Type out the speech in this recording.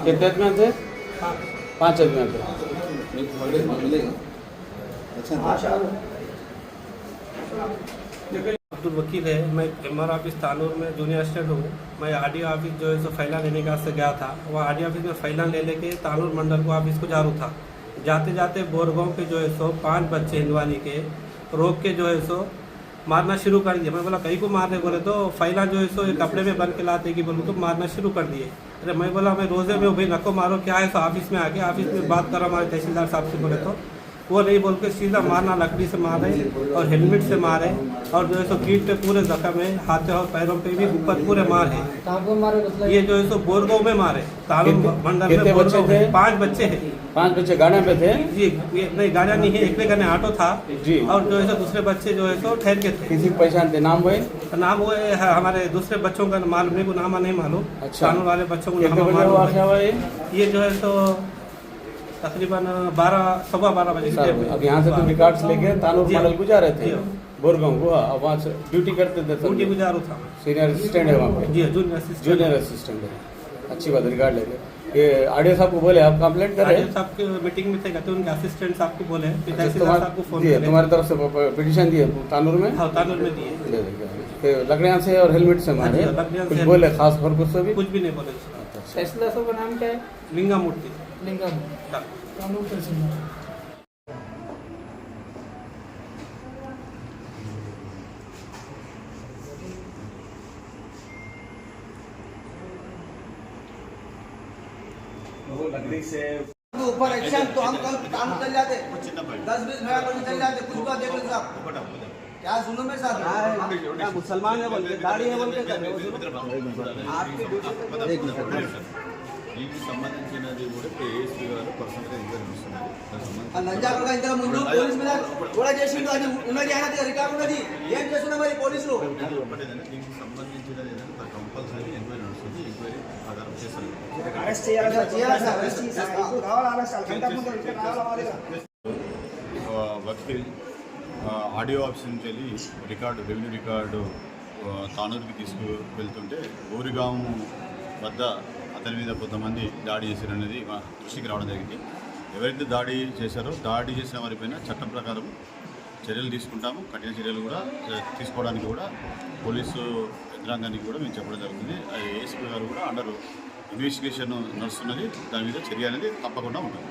कितने आदमी थे? 5 आदमी थे। अब्दुल वकील है। मैं MR ऑफिस तानूर में जूनियर असिस्टेंट हूँ। मैं RDO ऑफिस जो है सो फैला लेने का से गया था। वह RDO ऑफिस में फैला ले लेके तानूर मंडल को ऑफिस को जारू था। जाते जाते बोरगांव के जो है सो 5 बच्चे हिंदवानी के रोक के जो है सो मारना शुरू कर दिया। मैं बोला कहीं को मार रहे, बोले तो फैला जो है सो कपड़े में बन के लाते कि बोलूँ तो मारना शुरू कर दिए। अरे मैं बोला मैं रोजे में भाई नको मारो, क्या है सो ऑफिस में आके ऑफिस में बात करो हमारे तहसीलदार साहब से। बोले तो वो नहीं बोल के सीधा मारना, लकड़ी से मारे और हेलमेट से मारे और जो है सो पीठ पे पूरे जख्म है, हाथों और पैरों पे भी ऊपर पूरे मार है। ये जो है सो बोरगांव में मारे, तानूर मंडल में बोरगांव में 5 बच्चे हैं। 5 बच्चे गाड़ियों पे थे जी, नहीं गाड़ियाँ नहीं है, एक गाने ऑटो था जी। और जो है सो दूसरे बच्चे जो है सो ठहर के थे। किसी को पहचान थे? नाम हुए? नाम वो है हमारे दूसरे बच्चों का मालूम नहीं, को नाम नहीं मालूम। अच्छा। तानूर वाले बच्चों को कितने नाम बजे मालूम वाक़या हुआ ये? है। ये जो है सो तकरीबन 12-12 बजे से। अब यहाँ से तुम रिकॉर्ड्स लेके तानूर जी। मंडल को जा रहे थे जी। बोरगांव को? अब वहाँ से ड्यूटी करते थे उनकी सब? गुजारू था। सीनियर असिस्टेंट है वहाँ पे? जी, जूनियर असिस्टेंट। जूनियर असिस्टेंट है, अच्छी बात। रिकॉर्ड लेके ये RDO साहब को बोले आप कंप्लेंट कर रहे हैं? साहब के मीटिंग में थे, कहते उनके असिस्टेंट साहब को बोले, अच्छा, तहसीलदार साहब को फोन दिए, करे। तुम्हारी तरफ से पिटीशन दिए तानूर में? हाँ, तानूर में दिए। दे देंगे। लकड़ियाँ से और हेलमेट से मारे? हाँ जी, लकड़ियाँ कुछ से बोले खास और कुछ से भी? कुछ भी नहीं बोले। तहसीलदार साहब का नाम क्या है? लिंगा मूर्ति। तानूर तहसीलदार। लकड़ी से ऊपर एक्शन तो हम कल काम चल जाते 10-20 भैया को चल जाते। कुछ बात देख लो साहब, क्या सुनो मेरे साथ, मुसलमान है बोल के गाड़ी है बोल के आपकी ड्यूटी దీనికి సంబంధించినది కూడా ఏఎస్పీ గారు పర్సనల్గా ఎంక్వైరీ చేస్తున్నారు. లంజాగా ఇంత ముందు పోలీస్ మీద కూడా చేసిండు, అది ఉన్నది ఆయన రికార్డు ఉన్నది. ఏం చేస్తున్నారు మరి పోలీసులు? ఒకటేదంటే దీనికి సంబంధించినది ఏదైనా కంపల్సరీ ఎంక్వైరీ నడుస్తుంది. ఎంక్వైరీ ఆధారం చేస్తారు. అరెస్ట్ చేయాలి సార్, అరెస్ట్ చేయాలి, కావాలి అరెస్ట్ కావాలి. వకీల్ ఆడియో ఆఫీస్ నుంచి వెళ్ళి రెవెన్యూ రికార్డు తానూరుకి తీసుకువెళ్తుంటే ఊరిగాం వద్ద అతని మీద కొంతమంది దాడి చేశారనేది మా దృష్టికి రావడం జరిగింది. ఎవరైతే దాడి చేశారో దాడి చేసిన వారిపైన చట్టం ప్రకారం చర్యలు తీసుకుంటాము. కఠిన చర్యలు కూడా తీసుకోవడానికి కూడా పోలీసు యంత్రాంగానికి కూడా మేము చెప్పడం జరుగుతుంది. ఏఎస్పీ గారు కూడా అండర్ ఇన్వెస్టిగేషన్ నడుస్తున్నది. దాని మీద చర్య అనేది తప్పకుండా ఉంటుంది.